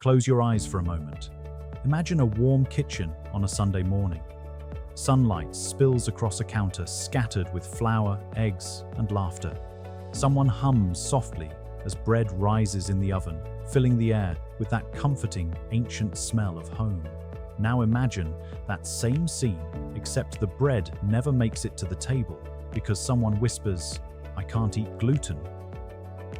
Close your eyes for a moment. Imagine a warm kitchen on a Sunday morning. Sunlight spills across a counter scattered with flour, eggs, and laughter. Someone hums softly as bread rises in the oven, filling the air with that comforting, ancient smell of home. Now imagine that same scene, except the bread never makes it to the table because someone whispers, "I can't eat gluten."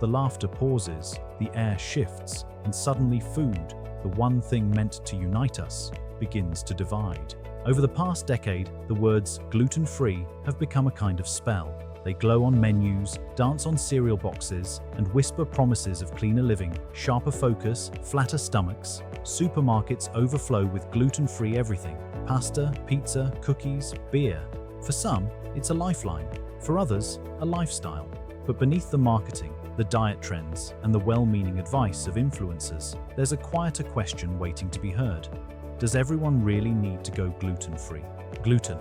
The laughter pauses, the air shifts, and suddenly food, the one thing meant to unite us, begins to divide. Over the past decade, the words gluten-free have become a kind of spell. They glow on menus, dance on cereal boxes, and whisper promises of cleaner living, sharper focus, flatter stomachs. Supermarkets overflow with gluten-free everything: pasta, pizza, cookies, beer. For some, it's a lifeline. For others, a lifestyle. But beneath the marketing, the diet trends, and the well-meaning advice of influencers, there's a quieter question waiting to be heard. Does everyone really need to go gluten-free? Gluten.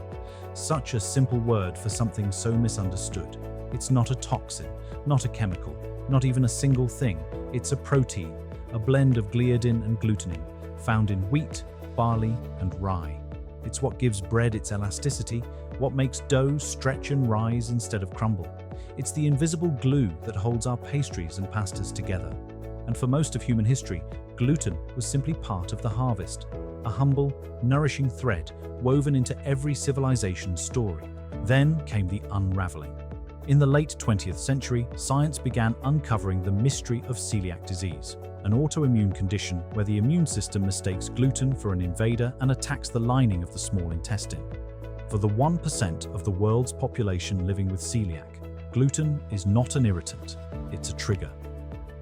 Such a simple word for something so misunderstood. It's not a toxin, not a chemical, not even a single thing. It's a protein, a blend of gliadin and glutenin, found in wheat, barley, and rye. It's what gives bread its elasticity, what makes dough stretch and rise instead of crumble. It's the invisible glue that holds our pastries and pastas together. And for most of human history, gluten was simply part of the harvest, a humble, nourishing thread woven into every civilization's story. Then came the unraveling. In the late 20th century, science began uncovering the mystery of celiac disease, an autoimmune condition where the immune system mistakes gluten for an invader and attacks the lining of the small intestine. For the 1% of the world's population living with celiac, gluten is not an irritant, it's a trigger.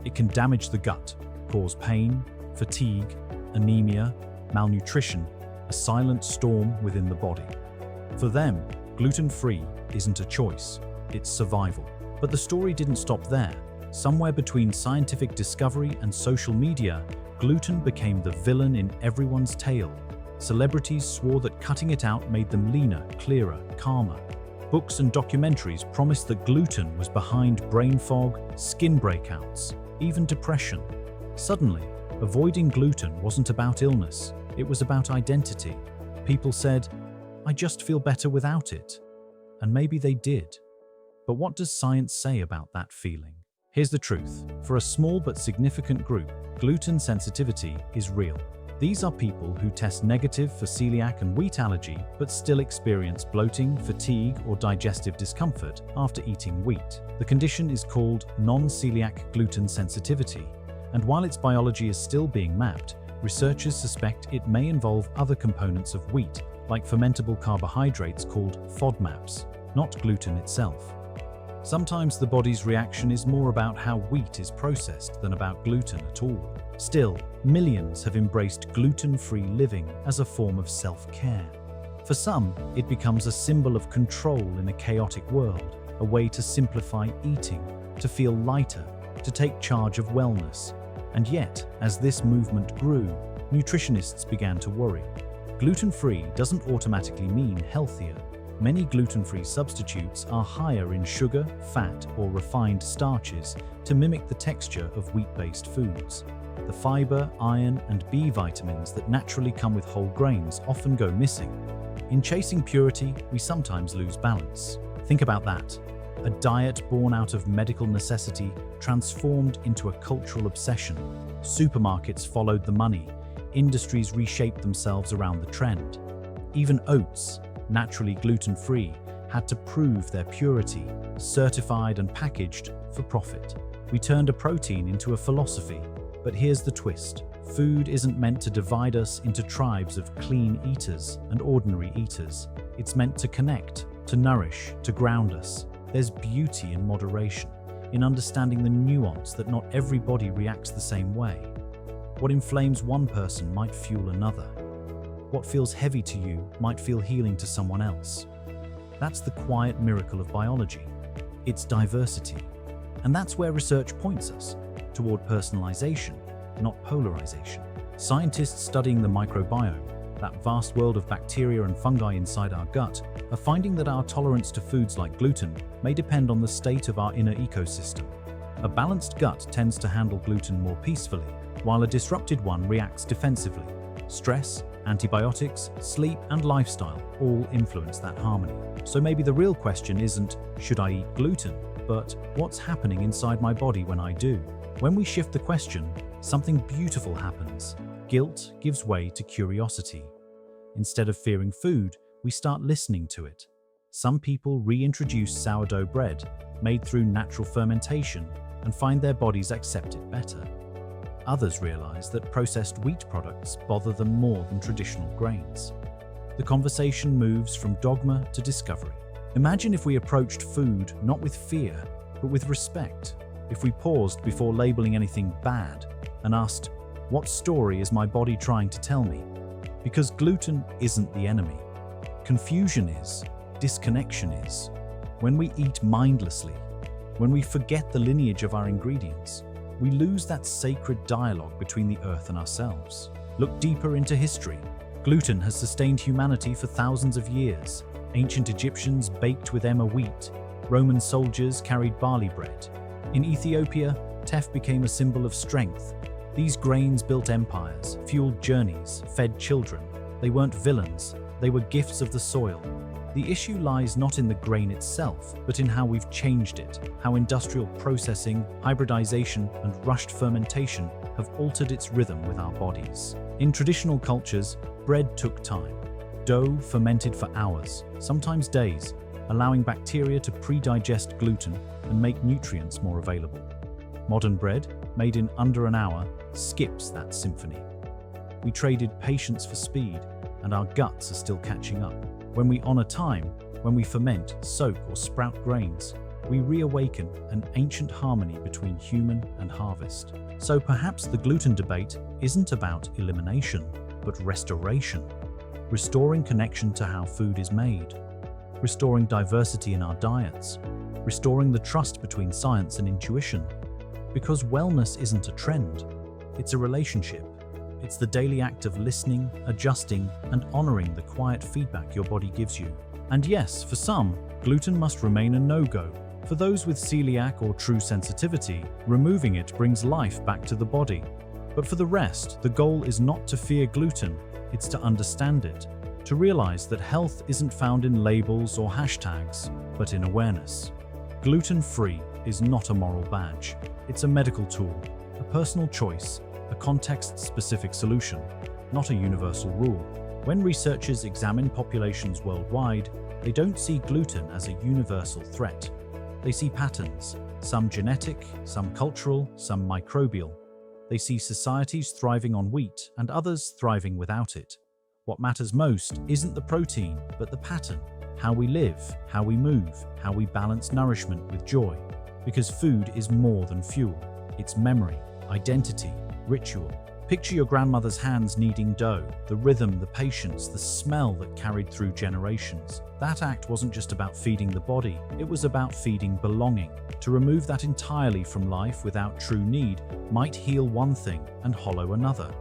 It can damage the gut, cause pain, fatigue, anemia, malnutrition, a silent storm within the body. For them, gluten-free isn't a choice, it's survival. But the story didn't stop there. Somewhere between scientific discovery and social media, gluten became the villain in everyone's tale. Celebrities swore that cutting it out made them leaner, clearer, calmer. Books and documentaries promised that gluten was behind brain fog, skin breakouts, even depression. Suddenly, avoiding gluten wasn't about illness, it was about identity. People said, "I just feel better without it." And maybe they did. But what does science say about that feeling? Here's the truth. For a small but significant group, gluten sensitivity is real. These are people who test negative for celiac and wheat allergy but still experience bloating, fatigue, or digestive discomfort after eating wheat. The condition is called non-celiac gluten sensitivity, and while its biology is still being mapped, researchers suspect it may involve other components of wheat, like fermentable carbohydrates called FODMAPs, not gluten itself. Sometimes the body's reaction is more about how wheat is processed than about gluten at all. Still, millions have embraced gluten-free living as a form of self-care. For some, it becomes a symbol of control in a chaotic world, a way to simplify eating, to feel lighter, to take charge of wellness. And yet, as this movement grew, nutritionists began to worry. Gluten-free doesn't automatically mean healthier. Many gluten-free substitutes are higher in sugar, fat, or refined starches to mimic the texture of wheat-based foods. The fiber, iron, and B vitamins that naturally come with whole grains often go missing. In chasing purity, we sometimes lose balance. Think about that. A diet born out of medical necessity transformed into a cultural obsession. Supermarkets followed the money. Industries reshaped themselves around the trend. Even oats, naturally gluten-free, had to prove their purity, certified and packaged for profit. We turned a protein into a philosophy. But here's the twist. Food isn't meant to divide us into tribes of clean eaters and ordinary eaters. It's meant to connect, to nourish, to ground us. There's beauty in moderation, in understanding the nuance that not everybody reacts the same way. What inflames one person might fuel another. What feels heavy to you might feel healing to someone else. That's the quiet miracle of biology. It's diversity. And that's where research points us, toward personalization, not polarization. Scientists studying the microbiome, that vast world of bacteria and fungi inside our gut, are finding that our tolerance to foods like gluten may depend on the state of our inner ecosystem. A balanced gut tends to handle gluten more peacefully, while a disrupted one reacts defensively. Stress, antibiotics, sleep, and lifestyle all influence that harmony. So maybe the real question isn't, should I eat gluten, but what's happening inside my body when I do? When we shift the question, something beautiful happens. Guilt gives way to curiosity. Instead of fearing food, we start listening to it. Some people reintroduce sourdough bread, made through natural fermentation, and find their bodies accept it better. Others realize that processed wheat products bother them more than traditional grains. The conversation moves from dogma to discovery. Imagine if we approached food not with fear, but with respect. If we paused before labeling anything bad and asked, what story is my body trying to tell me? Because gluten isn't the enemy. Confusion is, disconnection is. When we eat mindlessly, when we forget the lineage of our ingredients, we lose that sacred dialogue between the earth and ourselves. Look deeper into history. Gluten has sustained humanity for thousands of years. Ancient Egyptians baked with emmer wheat. Roman soldiers carried barley bread. In Ethiopia, teff became a symbol of strength. These grains built empires, fueled journeys, fed children. They weren't villains, they were gifts of the soil. The issue lies not in the grain itself, but in how we've changed it, how industrial processing, hybridization, and rushed fermentation have altered its rhythm with our bodies. In traditional cultures, bread took time. Dough fermented for hours, sometimes days, allowing bacteria to pre-digest gluten and make nutrients more available. Modern bread, made in under an hour, skips that symphony. We traded patience for speed, and our guts are still catching up. When we honor time, when we ferment, soak, or sprout grains, we reawaken an ancient harmony between human and harvest. So perhaps the gluten debate isn't about elimination, but restoration. Restoring connection to how food is made. Restoring diversity in our diets. Restoring the trust between science and intuition. Because wellness isn't a trend, it's a relationship. It's the daily act of listening, adjusting, and honoring the quiet feedback your body gives you. And yes, for some, gluten must remain a no-go. For those with celiac or true sensitivity, removing it brings life back to the body. But for the rest, the goal is not to fear gluten, it's to understand it, to realize that health isn't found in labels or hashtags, but in awareness. Gluten-free is not a moral badge. It's a medical tool, a personal choice, a context-specific solution, not a universal rule. When researchers examine populations worldwide, they don't see gluten as a universal threat. They see patterns, some genetic, some cultural, some microbial. They see societies thriving on wheat and others thriving without it. What matters most isn't the protein, but the pattern, how we live, how we move, how we balance nourishment with joy. Because food is more than fuel. It's memory, identity, ritual. Picture your grandmother's hands kneading dough, the rhythm, the patience, the smell that carried through generations. That act wasn't just about feeding the body, it was about feeding belonging. To remove that entirely from life without true need might heal one thing and hollow another.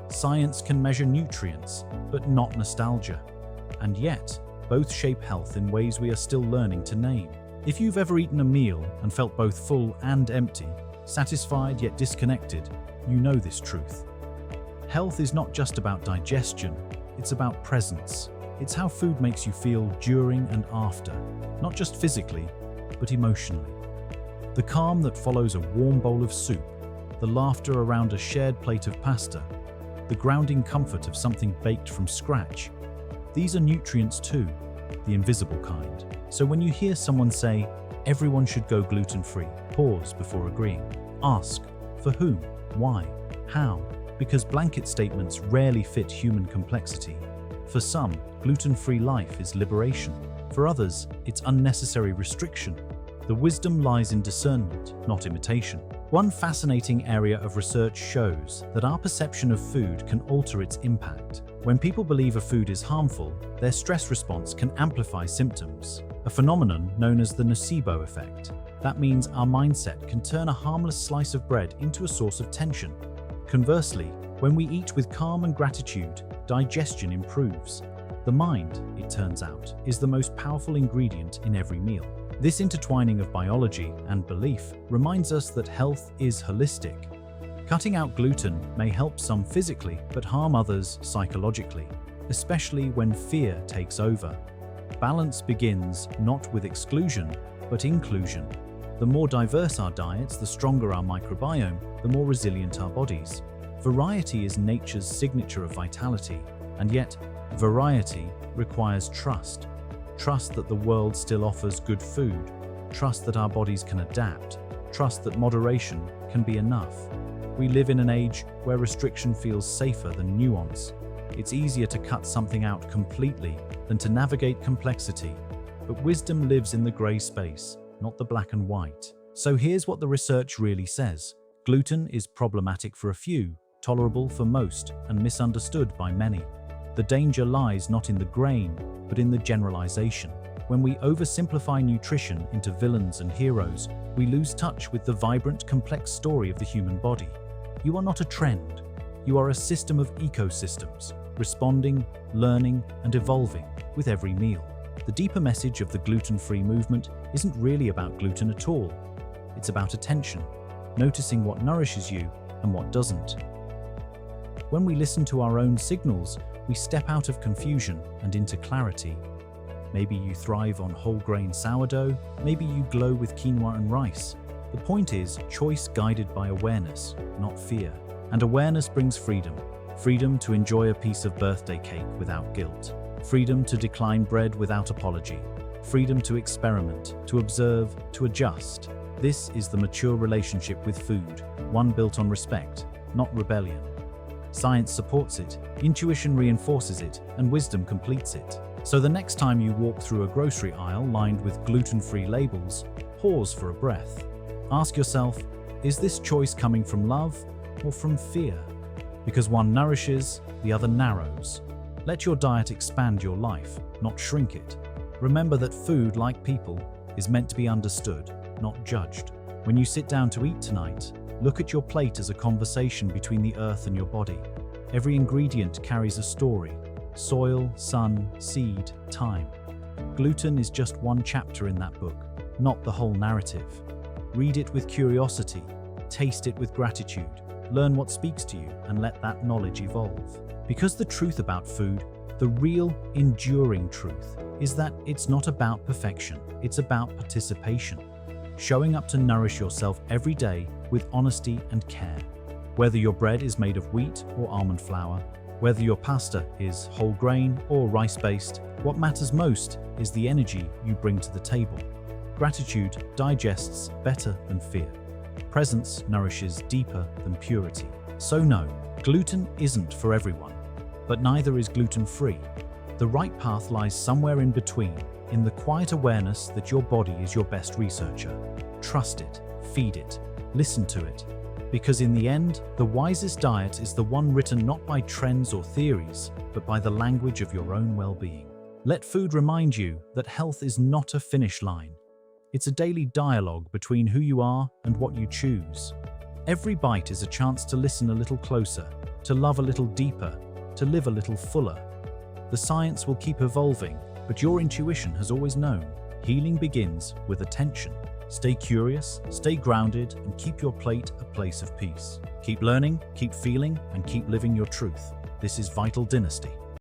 Science can measure nutrients, but not nostalgia. And yet, both shape health in ways we are still learning to name. If you've ever eaten a meal and felt both full and empty, satisfied yet disconnected, you know this truth. Health is not just about digestion, it's about presence. It's how food makes you feel during and after, not just physically, but emotionally. The calm that follows a warm bowl of soup, the laughter around a shared plate of pasta, the grounding comfort of something baked from scratch. These are nutrients too, the invisible kind. So when you hear someone say, everyone should go gluten-free, pause before agreeing. Ask, for whom, why, how? Because blanket statements rarely fit human complexity. For some, gluten-free life is liberation. For others, it's unnecessary restriction. The wisdom lies in discernment, not imitation. One fascinating area of research shows that our perception of food can alter its impact. When people believe a food is harmful, their stress response can amplify symptoms, a phenomenon known as the nocebo effect. That means our mindset can turn a harmless slice of bread into a source of tension. Conversely, when we eat with calm and gratitude, digestion improves. The mind, it turns out, is the most powerful ingredient in every meal. This intertwining of biology and belief reminds us that health is holistic. Cutting out gluten may help some physically, but harm others psychologically, especially when fear takes over. Balance begins not with exclusion, but inclusion. The more diverse our diets, the stronger our microbiome, the more resilient our bodies. Variety is nature's signature of vitality, and yet variety requires trust. Trust that the world still offers good food, trust that our bodies can adapt, trust that moderation can be enough. We live in an age where restriction feels safer than nuance. It's easier to cut something out completely than to navigate complexity. But wisdom lives in the grey space, not the black and white. So here's what the research really says. Gluten is problematic for a few, tolerable for most, and misunderstood by many. The danger lies not in the grain, but in the generalization. When we oversimplify nutrition into villains and heroes, we lose touch with the vibrant, complex story of the human body. You are not a trend. You are a system of ecosystems, responding, learning, and evolving with every meal. The deeper message of the gluten-free movement isn't really about gluten at all. It's about attention, noticing what nourishes you and what doesn't. When we listen to our own signals, we step out of confusion and into clarity. Maybe you thrive on whole grain sourdough, maybe you glow with quinoa and rice. The point is choice guided by awareness, not fear. And awareness brings freedom. Freedom to enjoy a piece of birthday cake without guilt. Freedom to decline bread without apology. Freedom to experiment, to observe, to adjust. This is the mature relationship with food, one built on respect, not rebellion. Science supports it, intuition reinforces it, and wisdom completes it. So the next time you walk through a grocery aisle lined with gluten-free labels, pause for a breath. Ask yourself, is this choice coming from love or from fear? Because one nourishes, the other narrows. Let your diet expand your life, not shrink it. Remember that food, like people, is meant to be understood, not judged. When you sit down to eat tonight, look at your plate as a conversation between the earth and your body. Every ingredient carries a story: soil, sun, seed, time. Gluten is just one chapter in that book, not the whole narrative. Read it with curiosity, taste it with gratitude, learn what speaks to you, and let that knowledge evolve. Because the truth about food, the real, enduring truth, is that it's not about perfection, it's about participation. Showing up to nourish yourself every day with honesty and care. Whether your bread is made of wheat or almond flour, whether your pasta is whole grain or rice-based, what matters most is the energy you bring to the table. Gratitude digests better than fear. Presence nourishes deeper than purity. So no, gluten isn't for everyone, but neither is gluten-free. The right path lies somewhere in between, in the quiet awareness that your body is your best researcher. Trust it, feed it, listen to it. Because in the end, the wisest diet is the one written not by trends or theories, but by the language of your own well-being. Let food remind you that health is not a finish line. It's a daily dialogue between who you are and what you choose. Every bite is a chance to listen a little closer, to love a little deeper, to live a little fuller. The science will keep evolving, but your intuition has always known. Healing begins with attention. Stay curious, stay grounded, and keep your plate a place of peace. Keep learning, keep feeling, and keep living your truth. This is Vital Dynasty.